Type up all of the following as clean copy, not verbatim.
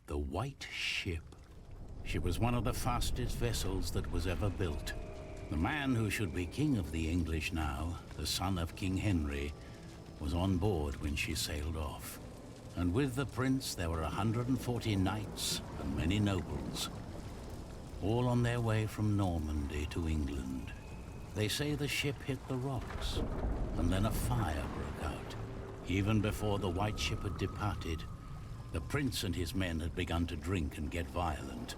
The White Ship. She was one of the fastest vessels that was ever built. The man who should be king of the English now, the son of King Henry, was on board when she sailed off. And with the prince there were 140 knights and many nobles, all on their way from Normandy to England. They say the ship hit the rocks, and then a fire broke out. Even before the White Ship had departed, the prince and his men had begun to drink and get violent.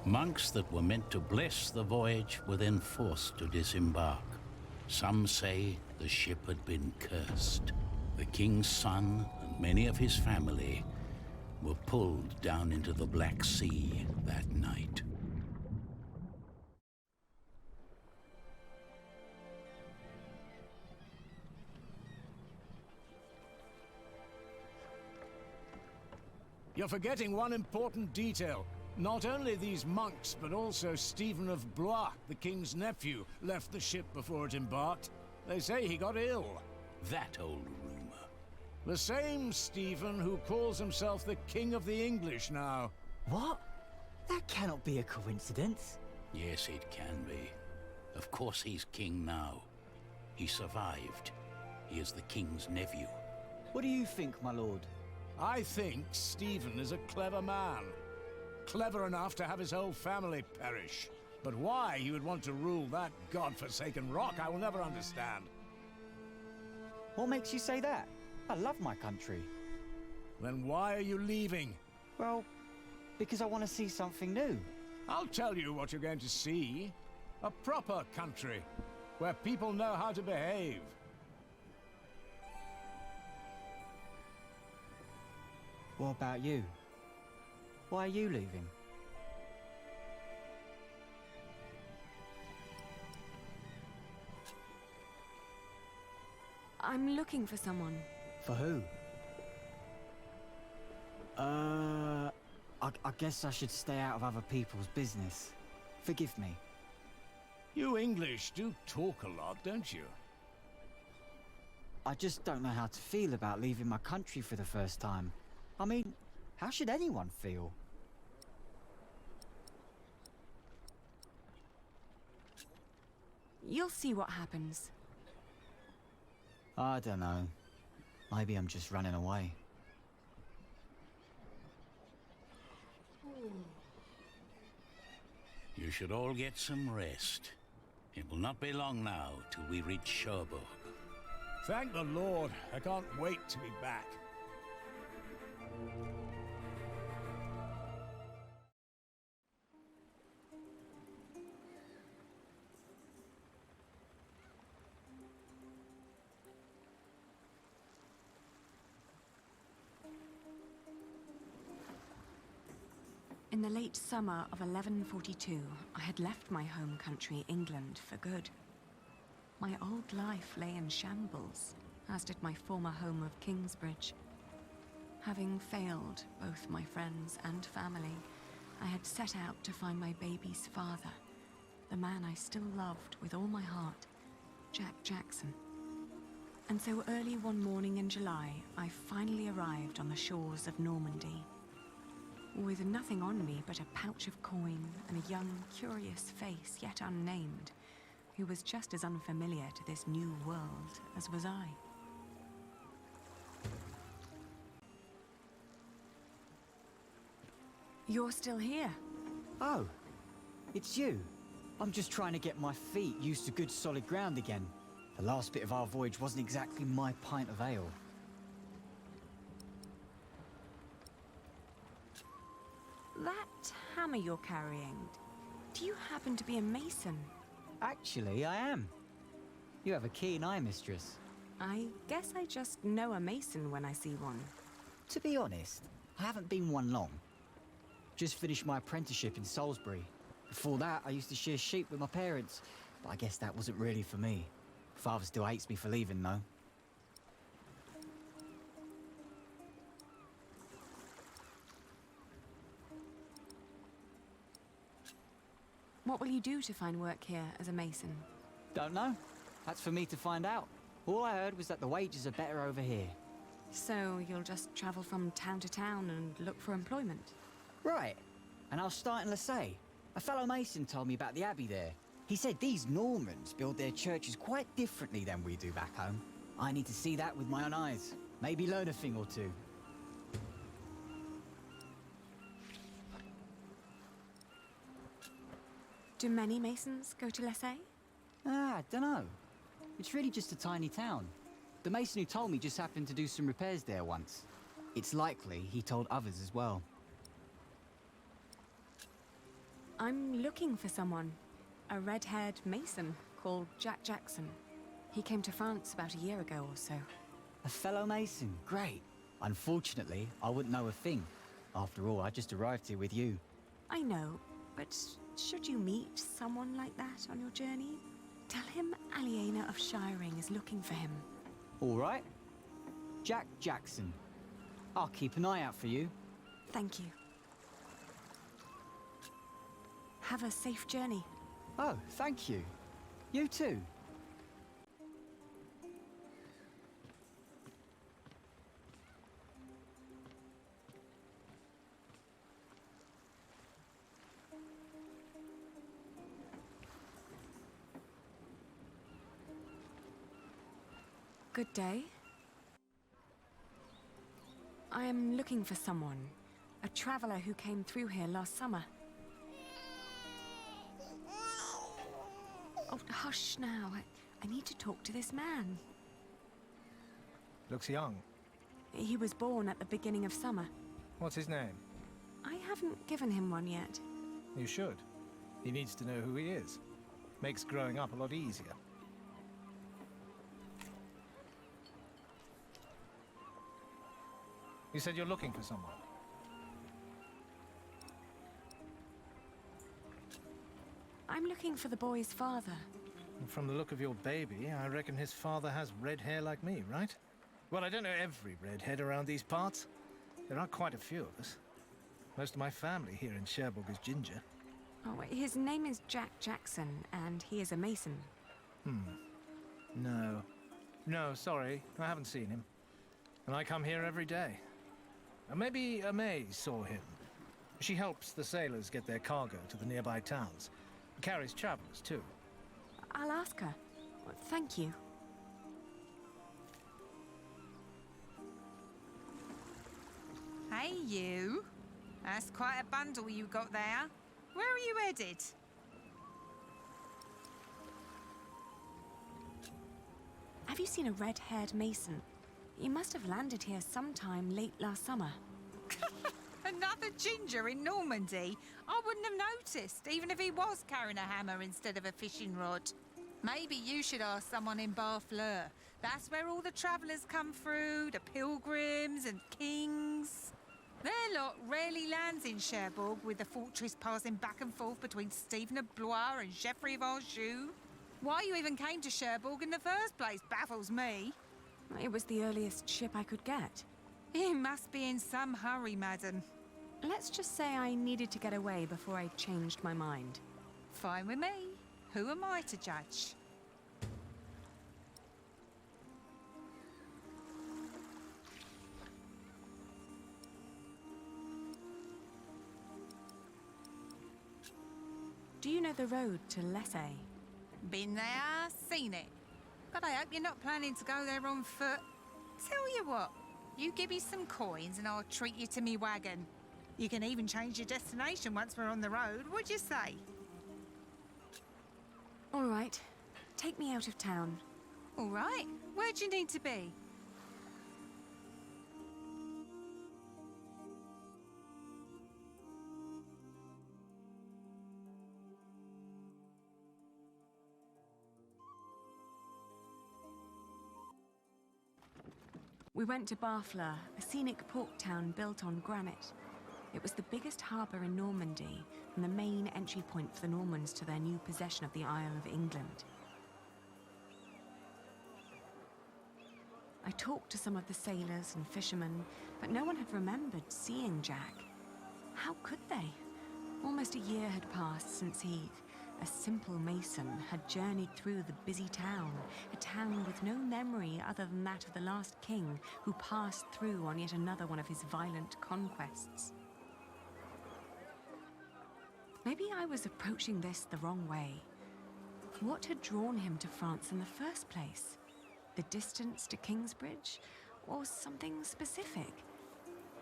Monks that were meant to bless the voyage were then forced to disembark. Some say the ship had been cursed. The king's son and many of his family were pulled down into the Black Sea that night. You're forgetting one important detail. Not only these monks, but also Stephen of Blois, the king's nephew, left the ship before it embarked. They say he got ill. That old rumor. The same Stephen who calls himself the King of the English now. What? That cannot be a coincidence. Yes, it can be. Of course he's king now. He survived. He is the king's nephew. What do you think, my lord? I think Stephen is a clever man. Clever enough to have his whole family perish. But why he would want to rule that god-forsaken rock, I will never understand. What makes you say that? I love my country. Then why are you leaving? Well, because I want to see something new. I'll tell you what you're going to see. A proper country, where people know how to behave. What about you? Why are you leaving? I'm looking for someone. For who? I guess I should stay out of other people's business. Forgive me. You English do talk a lot, don't you? I just don't know how to feel about leaving my country for the first time. I mean, how should anyone feel? You'll see what happens. I don't know. Maybe I'm just running away. You should all get some rest. It will not be long now till we reach Cherbourg. Thank the Lord. I can't wait to be back. In the late summer of 1142, I had left my home country, England, for good. My old life lay in shambles, as did my former home of Kingsbridge. Having failed both my friends and family, I had set out to find my baby's father, the man I still loved with all my heart, Jack Jackson. And so early one morning in July, I finally arrived on the shores of Normandy. With nothing on me but a pouch of coin and a young, curious face yet unnamed, who was just as unfamiliar to this new world as was I. You're still here? Oh, it's you. I'm just trying to get my feet used to good solid ground again. The last bit of our voyage wasn't exactly my pint of ale. That hammer you're carrying, do you happen to be a mason? Actually, I am. You have a keen eye, mistress. I guess I just know a mason when I see one. To be honest, I haven't been one long. Just finished my apprenticeship in Salisbury. Before that, I used to shear sheep with my parents, but I guess that wasn't really for me. Father still hates me for leaving, though. What will you do to find work here as a mason? Don't know. That's for me to find out. All I heard was that the wages are better over here. So you'll just travel from town to town and look for employment? Right. And I was starting to say, a fellow mason told me about the abbey there. He said these Normans build their churches quite differently than we do back home. I need to see that with my own eyes. Maybe learn a thing or two. Do many masons go to Lessay? I dunno. It's really just a tiny town. The mason who told me just happened to do some repairs there once. It's likely he told others as well. I'm looking for someone. A red-haired mason called Jack Jackson. He came to France about a year ago or so. A fellow mason, great. Unfortunately, I wouldn't know a thing. After all, I just arrived here with you. I know, but should you meet someone like that on your journey, tell him Aliena of Shiring is looking for him. All right. Jack Jackson. I'll keep an eye out for you. Thank you. Have a safe journey. Oh, thank you. You too. Good day. I am looking for someone. A traveler who came through here last summer. Oh, hush now. I need to talk to this man. Looks young. He was born at the beginning of summer. What's his name? I haven't given him one yet. You should. He needs to know who he is. Makes growing up a lot easier. You said you're looking for someone. I'm looking for the boy's father. And from the look of your baby, I reckon his father has red hair like me, right? Well, I don't know every redhead around these parts. There are quite a few of us. Most of my family here in Cherbourg is ginger. Oh, his name is Jack Jackson, and he is a mason. No. No, sorry. I haven't seen him. And I come here every day. Maybe Amay saw him. She helps the sailors get their cargo to the nearby towns. Carries travelers, too. I'll ask her. Well, thank you. Hey, you. That's quite a bundle you got there. Where are you headed? Have you seen a red-haired mason? He must have landed here sometime late last summer. Another ginger in Normandy? I wouldn't have noticed, even if he was carrying a hammer instead of a fishing rod. Maybe you should ask someone in Barfleur. That's where all the travellers come through, the pilgrims and kings. Their lot rarely lands in Cherbourg, with the fortress passing back and forth between Stephen of Blois and Geoffrey of Anjou. Why you even came to Cherbourg in the first place baffles me. It was the earliest ship I could get. You must be in some hurry, madam. Let's just say I needed to get away before I changed my mind. Fine with me. Who am I to judge? Do you know the road to Lessay? Been there, seen it. But I hope you're not planning to go there on foot. Tell you what, you give me some coins and I'll treat you to me wagon. You can even change your destination once we're on the road, what'd you say? All right. Take me out of town. All right, where'd you need to be? We went to Barfleur, a scenic port town built on granite. It was the biggest harbour in Normandy and the main entry point for the Normans to their new possession of the Isle of England. I talked to some of the sailors and fishermen, but no one had remembered seeing Jack. How could they? Almost a year had passed since he, a simple mason, had journeyed through the busy town, a town with no memory other than that of the last king who passed through on yet another one of his violent conquests. Maybe I was approaching this the wrong way. What had drawn him to France in the first place? The distance to Kingsbridge? Or something specific?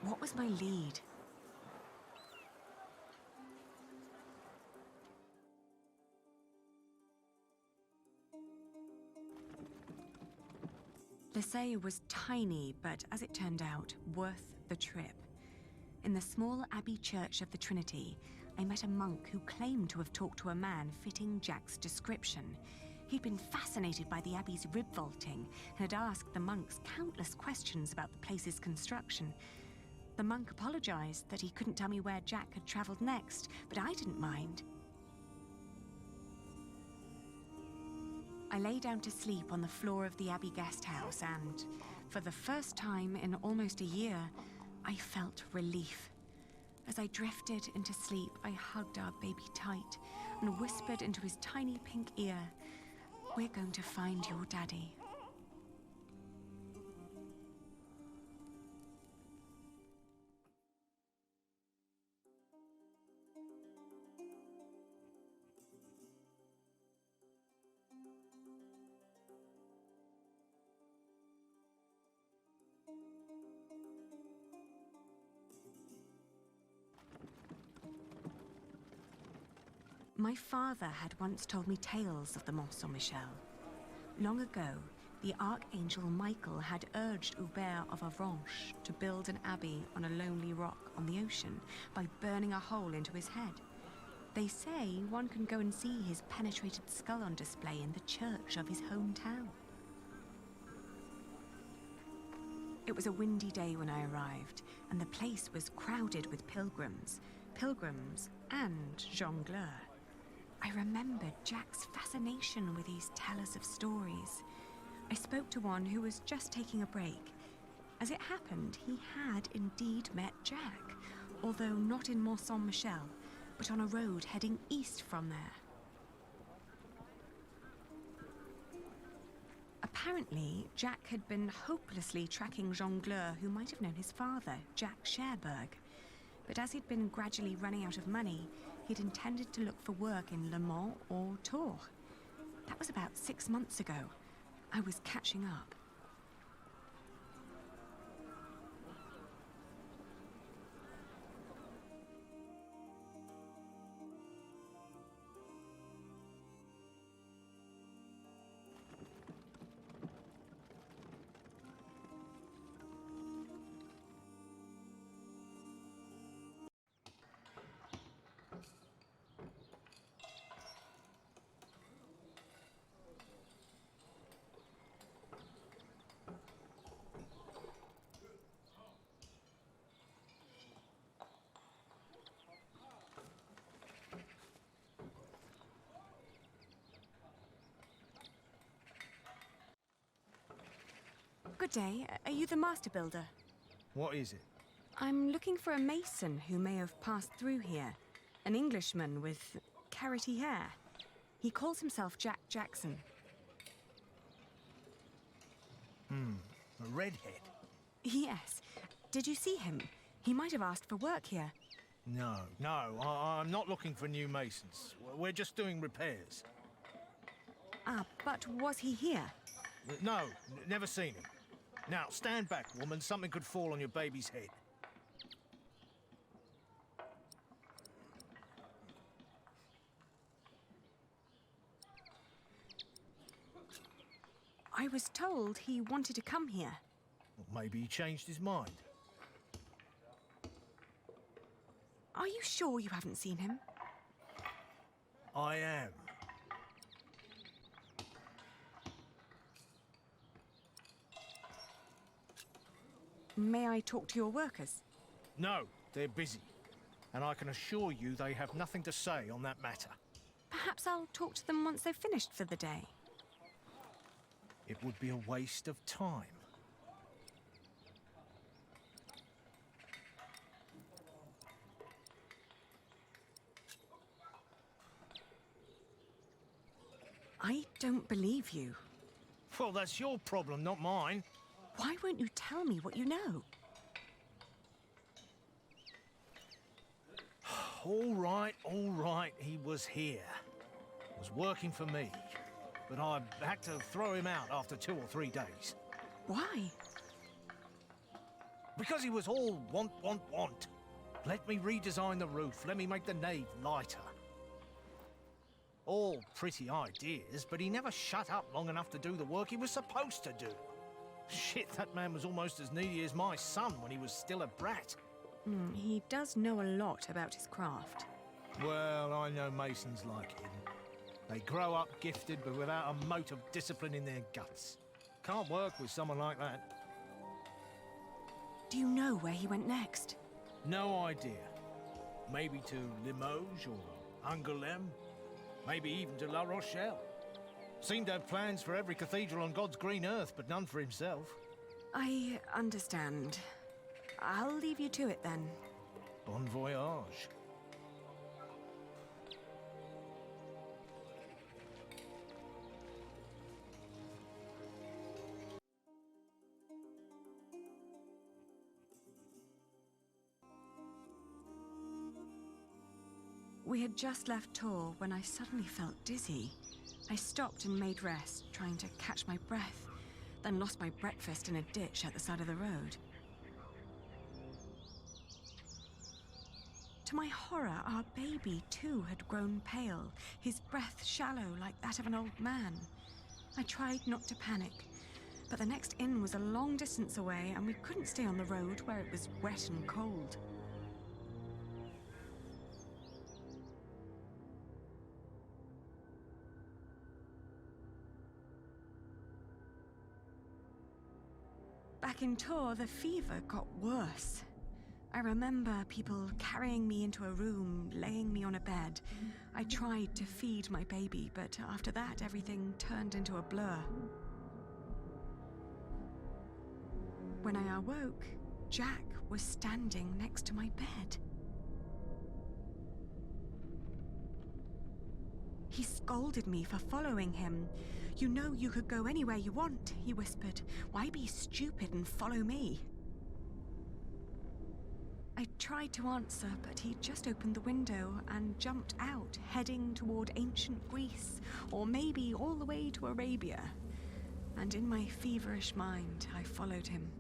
What was my lead? Lessay was tiny, but as it turned out, worth the trip. In the small abbey church of the Trinity, I met a monk who claimed to have talked to a man fitting Jack's description. He'd been fascinated by the abbey's rib vaulting and had asked the monks countless questions about the place's construction. The monk apologized that he couldn't tell me where Jack had traveled next, but I didn't mind. I lay down to sleep on the floor of the Abbey guest house and, for the first time in almost a year, I felt relief. As I drifted into sleep, I hugged our baby tight and whispered into his tiny pink ear, "We're going to find your daddy." My father had once told me tales of the Mont Saint-Michel. Long ago, the Archangel Michael had urged Hubert of Avranches to build an abbey on a lonely rock on the ocean by burning a hole into his head. They say one can go and see his penetrated skull on display in the church of his hometown. It was a windy day when I arrived, and the place was crowded with pilgrims and jongleurs. I remembered Jack's fascination with these tellers of stories. I spoke to one who was just taking a break. As it happened, he had indeed met Jack, although not in Mont Saint-Michel, but on a road heading east from there. Apparently, Jack had been hopelessly tracking jongleurs who might have known his father, Jack Cherbourg. But as he'd been gradually running out of money, he'd intended to look for work in Le Mans or Tours. That was about 6 months ago. I was catching up. Good day. Are you the master builder? What is it? I'm looking for a mason who may have passed through here. An Englishman with carroty hair. He calls himself Jack Jackson. A redhead? Yes. Did you see him? He might have asked for work here. No, I'm not looking for new masons. We're just doing repairs. Ah, but was he here? No, never seen him. Now, stand back, woman. Something could fall on your baby's head. I was told he wanted to come here. Well, maybe he changed his mind. Are you sure you haven't seen him? I am. May I talk to your workers? No, they're busy. And I can assure you they have nothing to say on that matter. Perhaps I'll talk to them once they've finished for the day. It would be a waste of time. I don't believe you. Well, that's your problem, not mine. Why won't you tell me what you know? All right, he was here. Was working for me. But I had to throw him out after 2 or 3 days. Why? Because he was all want. Let me redesign the roof, let me make the nave lighter. All pretty ideas, but he never shut up long enough to do the work he was supposed to do. Shit, that man was almost as needy as my son when he was still a brat. He does know a lot about his craft. Well, I know masons like him. They grow up gifted, but without a mote of discipline in their guts. Can't work with someone like that. Do you know where he went next? No idea. Maybe to Limoges or Angoulême. Maybe even to La Rochelle. Seemed to have plans for every cathedral on God's green earth, but none for himself. I understand. I'll leave you to it then. Bon voyage. We had just left Tours when I suddenly felt dizzy. I stopped and made rest, trying to catch my breath, then lost my breakfast in a ditch at the side of the road. To my horror, our baby too had grown pale, his breath shallow like that of an old man. I tried not to panic, but the next inn was a long distance away and we couldn't stay on the road where it was wet and cold. Back in Tours, the fever got worse. I remember people carrying me into a room, laying me on a bed. I tried to feed my baby, but after that, everything turned into a blur. When I awoke, Jack was standing next to my bed. He scolded me for following him. "You know you could go anywhere you want," he whispered. "Why be stupid and follow me?" I tried to answer, but he just opened the window and jumped out, heading toward ancient Greece, or maybe all the way to Arabia. And in my feverish mind, I followed him.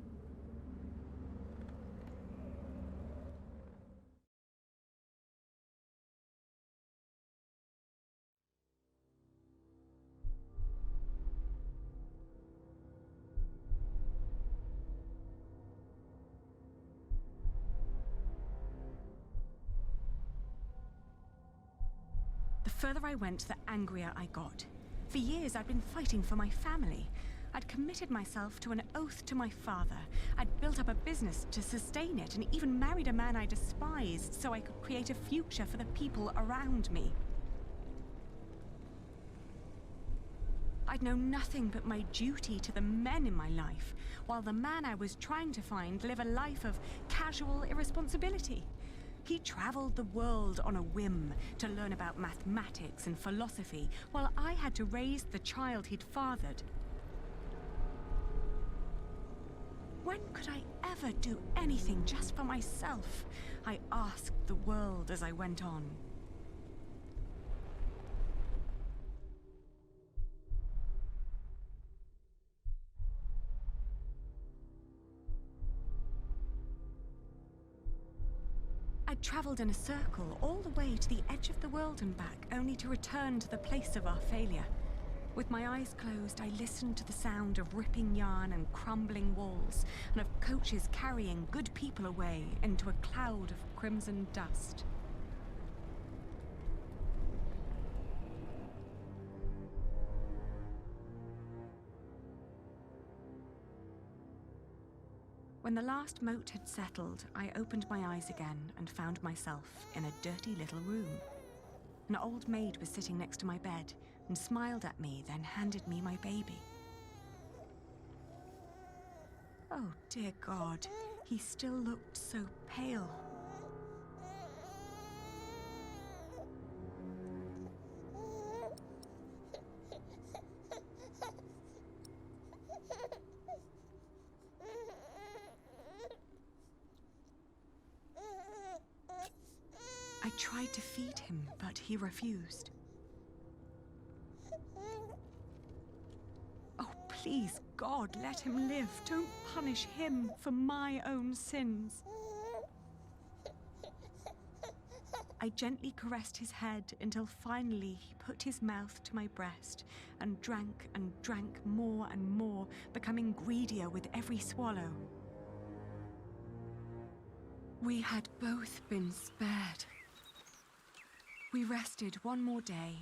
The further I went, the angrier I got. For years, I'd been fighting for my family. I'd committed myself to an oath to my father. I'd built up a business to sustain it and even married a man I despised so I could create a future for the people around me. I'd known nothing but my duty to the men in my life, while the man I was trying to find lived a life of casual irresponsibility. He traveled the world on a whim to learn about mathematics and philosophy, while I had to raise the child he'd fathered. When could I ever do anything just for myself? I asked the world as I went on. I'd traveled in a circle all the way to the edge of the world and back, only to return to the place of our failure. With my eyes closed, I listened to the sound of ripping yarn and crumbling walls, and of coaches carrying good people away into a cloud of crimson dust. When the last moat had settled, I opened my eyes again and found myself in a dirty little room. An old maid was sitting next to my bed and smiled at me, then handed me my baby. Oh, dear God, he still looked so pale. I tried to feed him, but he refused. Oh, please, God, let him live. Don't punish him for my own sins. I gently caressed his head until finally he put his mouth to my breast and drank more and more, becoming greedier with every swallow. We had both been spared. We rested one more day.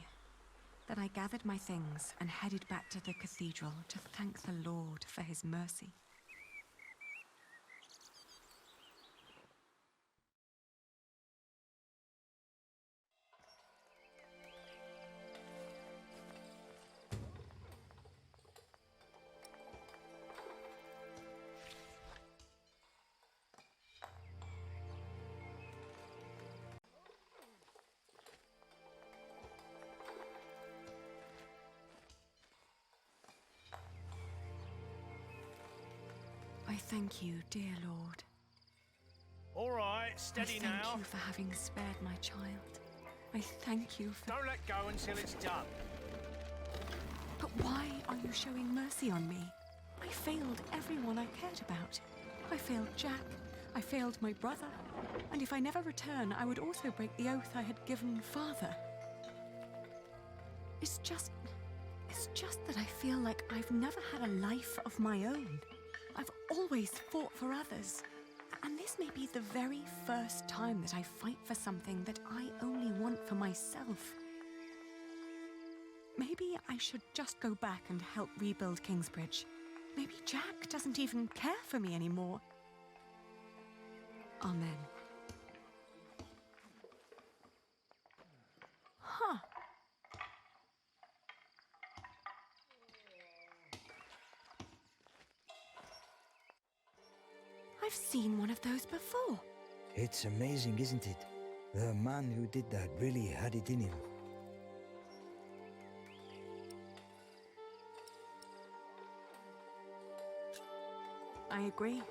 Then I gathered my things and headed back to the cathedral to thank the Lord for his mercy. I thank you, dear Lord. All right, steady I thank now. you for having spared my child. I thank you for... Don't let go until it's done. But why are you showing mercy on me? I failed everyone I cared about. I failed Jack. I failed my brother. And if I never return, I would also break the oath I had given Father. It's just that I feel like I've never had a life of my own. I've always fought for others. And this may be the very first time that I fight for something that I only want for myself. Maybe I should just go back and help rebuild Kingsbridge. Maybe Jack doesn't even care for me anymore. Amen. Huh. I've seen one of those before. It's amazing, isn't it? The man who did that really had it in him. I agree.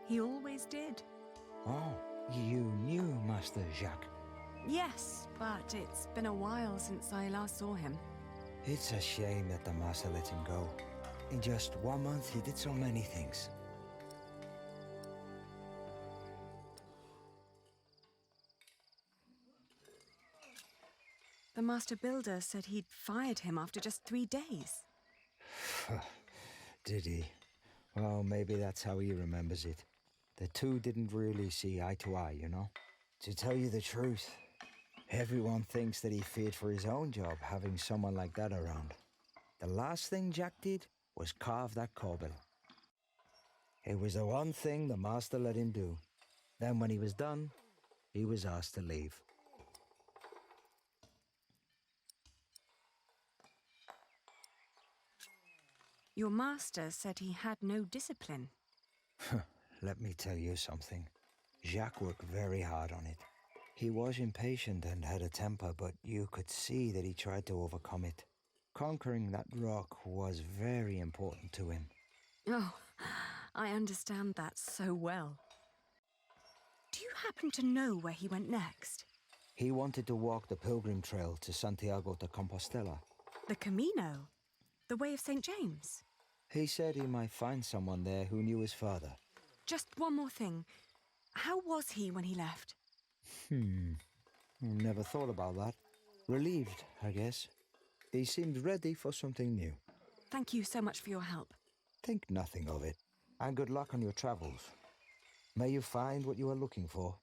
He always did. Oh, you knew Master Jacques. Yes, but it's been a while since I last saw him. It's a shame that the Master let him go. In just 1 month, he did so many things. The Master Builder said he'd fired him after just 3 days. Did he? Well, maybe that's how he remembers it. The two didn't really see eye to eye, you know? To tell you the truth, everyone thinks that he feared for his own job having someone like that around. The last thing Jack did was carve that corbel. It was the one thing the Master let him do. Then when he was done, he was asked to leave. Your master said he had no discipline. Let me tell you something. Jacques worked very hard on it. He was impatient and had a temper, but you could see that he tried to overcome it. Conquering that rock was very important to him. Oh, I understand that so well. Do you happen to know where he went next? He wanted to walk the pilgrim trail to Santiago de Compostela. The Camino? The Way of St. James? He said he might find someone there who knew his father. Just one more thing. How was he when he left? Never thought about that. Relieved, I guess. He seemed ready for something new. Thank you so much for your help. Think nothing of it. And good luck on your travels. May you find what you are looking for.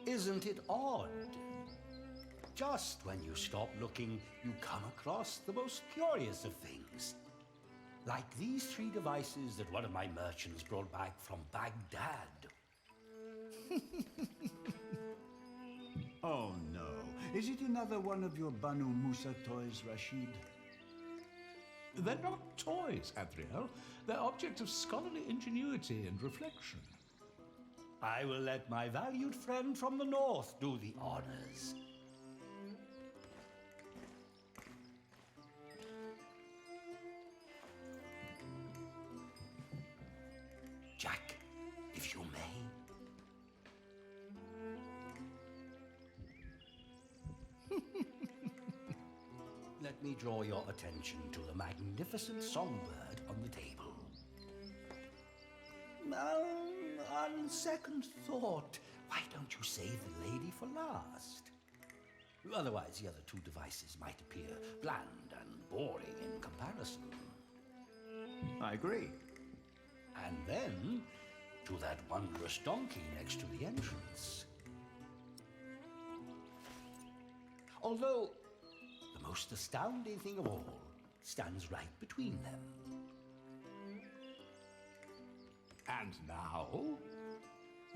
Isn't it odd? Just when you stop looking, you come across the most curious of things. Like these 3 devices that one of my merchants brought back from Baghdad. Oh no. Is it another one of your Banu Musa toys, Rashid? They're not toys, Adriel. They're objects of scholarly ingenuity and reflection. I will let my valued friend from the north do the honors. Jack, if you may. Let me draw your attention to the magnificent songbird on the table. On second thought, why don't you save the lady for last? Otherwise, the other two devices might appear bland and boring in comparison. I agree. And then, to that wondrous donkey next to the entrance. Although, the most astounding thing of all stands right between them. And now?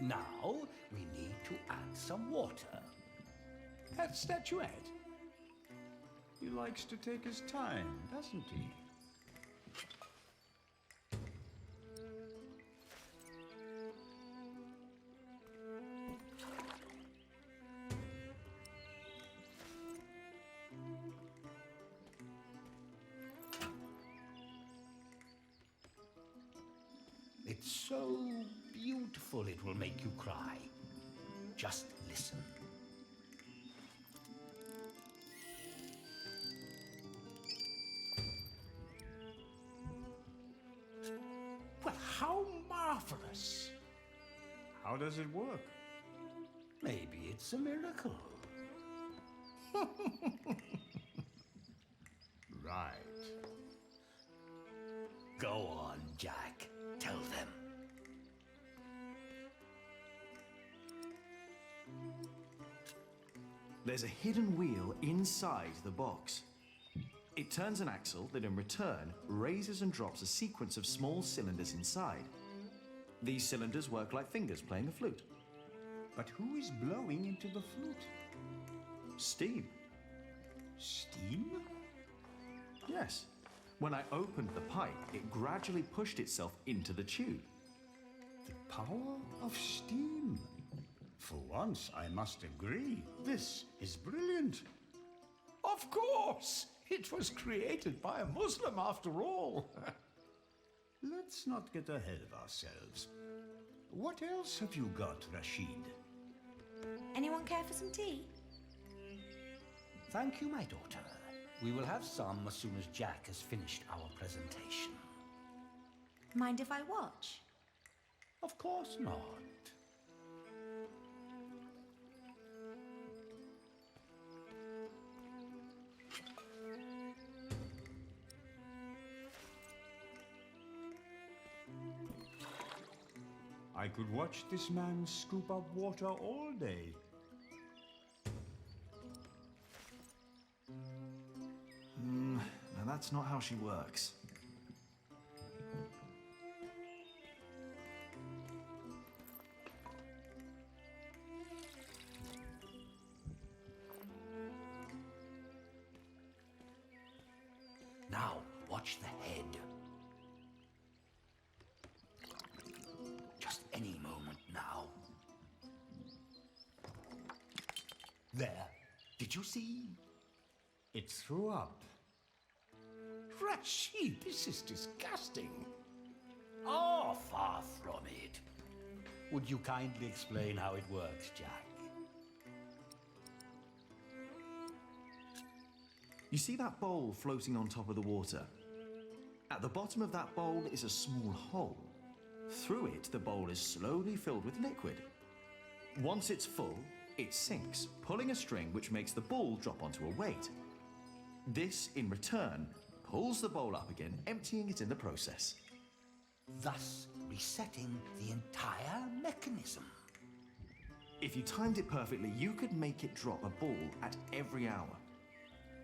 Now, we need to add some water. That statuette. He likes to take his time, doesn't he? It's so beautiful it will make you cry. Just listen. Well, how marvelous! How does it work? Maybe it's a miracle. Right. Go on, Jack. Tell them. There's a hidden wheel inside the box. It turns an axle that in return raises and drops a sequence of small cylinders inside. These cylinders work like fingers playing a flute. But who is blowing into the flute? Steam. Steam? Yes. When I opened the pipe, it gradually pushed itself into the tube. The power of steam. For once, I must agree. This is brilliant. Of course! It was created by a Muslim after all. Let's not get ahead of ourselves. What else have you got, Rashid? Anyone care for some tea? Thank you, my daughter. We will have some as soon as Jack has finished our presentation. Mind if I watch? Of course not. I could watch this man scoop up water all day. Now that's not how she works. Now, watch the head. Just any moment now. There. Did you see? It threw up. Rashid, this is disgusting. Oh, far from it. Would you kindly explain how it works, Jack? You see that bowl floating on top of the water? At the bottom of that bowl is a small hole. Through it, the bowl is slowly filled with liquid. Once it's full, it sinks, pulling a string which makes the ball drop onto a weight. This, in return, pulls the bowl up again, emptying it in the process. Thus resetting the entire mechanism. If you timed it perfectly, you could make it drop a ball at every hour.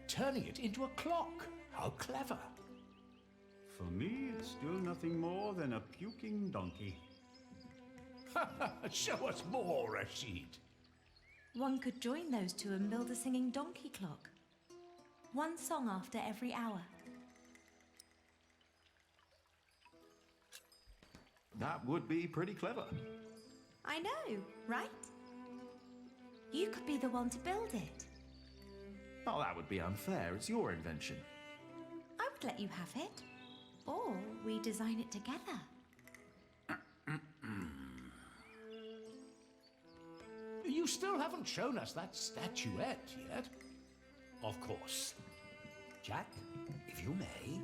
Turning it into a clock. How clever. For me, it's still nothing more than a puking donkey. Show us more, Rashid. One could join those two and build a singing donkey clock. One song after every hour. That would be pretty clever. I know, right? You could be the one to build it. Oh, that would be unfair. It's your invention. I would let you have it. Or we design it together. still haven't shown us that statuette yet. Of course. Jack, if you may.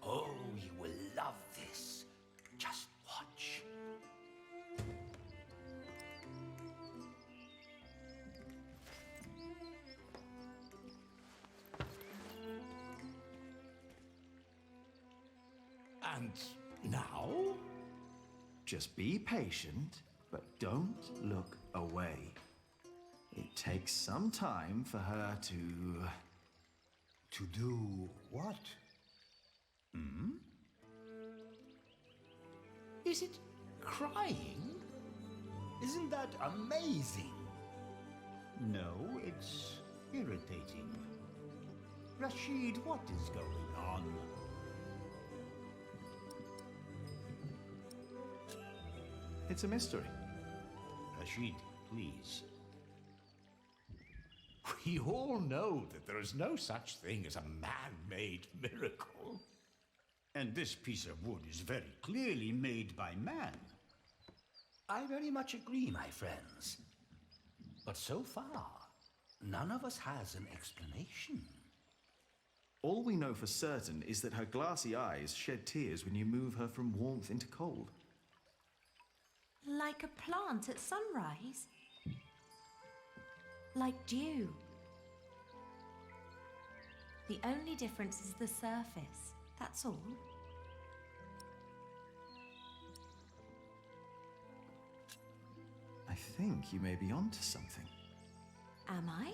Oh, you will love this. Just watch. And now? Just be patient, but don't look away. It takes some time for her to... To do what? Is it crying? Isn't that amazing? No, it's irritating. Rashid, what is going on? It's a mystery. Rashid, please. We all know that there is no such thing as a man-made miracle. And this piece of wood is very clearly made by man. I very much agree, my friends. But so far, none of us has an explanation. All we know for certain is that her glassy eyes shed tears when you move her from warmth into cold. Like a plant at sunrise? Like dew? The only difference is the surface, that's all. I think you may be onto something. Am I?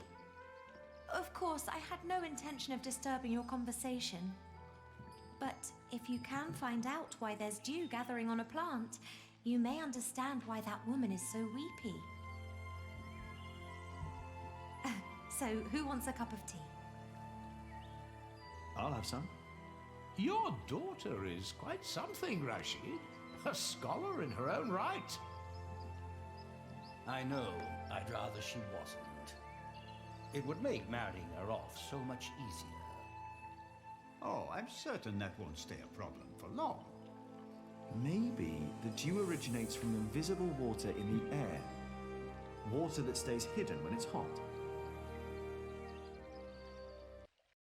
Of course, I had no intention of disturbing your conversation. But if you can find out why there's dew gathering on a plant, you may understand why that woman is so weepy. So, who wants a cup of tea? I'll have some. Your daughter is quite something, Rashid. A scholar in her own right. I know. I'd rather she wasn't. It would make marrying her off so much easier. Oh, I'm certain that won't stay a problem for long. Maybe the dew originates from invisible water in the air. Water that stays hidden when it's hot.